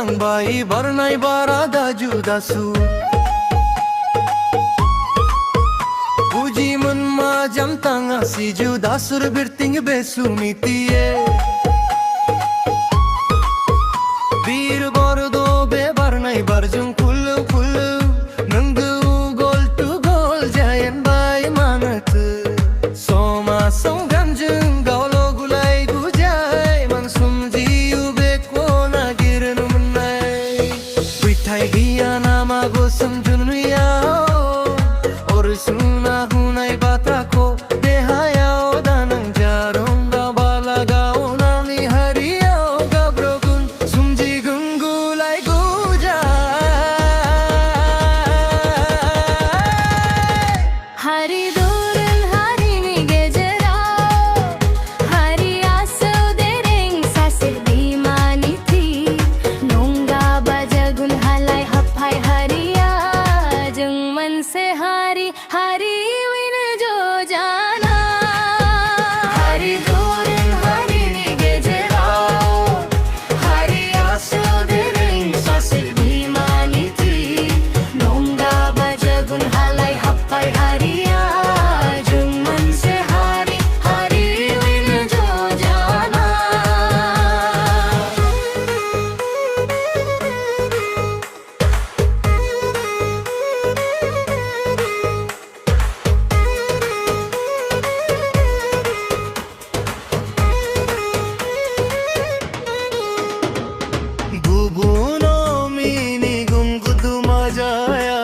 lang bai barnai barada judasu Uji mun ma jam tanga si judasur birting besu mitiye Bir bordo be barnai barjung kulu kulu Nungu gol tu gol jayan bai manat Soma song ganjung gaulo gulai bujai Mansum jiu be kona girnu munai Witai giya nama gosam junuya Or suna hunai bata ko dehaya danang jarum da balaga onali hariya gabrogun sumji gungulai guja hari doran hari ni gejera hari aso dereng sasir di maniti nongga bajagun halai hapai hariya jeng man se hari hari win jo jana hari doran hari ni gejera hari aso dereng sasir di maniti nongga bajagun halai hapai hariya jeng man se hari hari win jo jana Bubuno mini gungudu majaya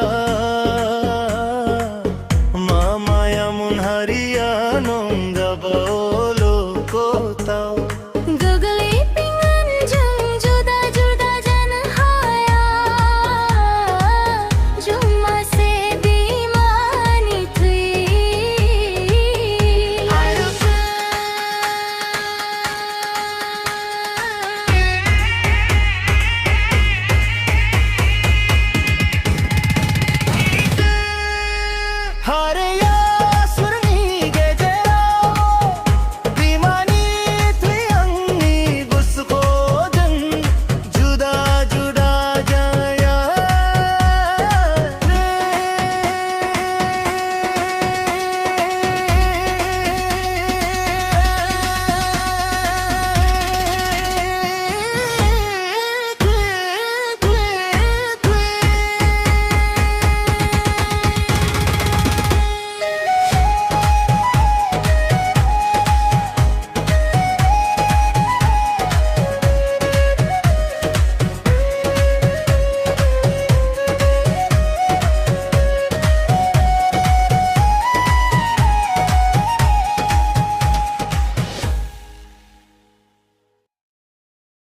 Mama ya mun hariya nonga baolo kotao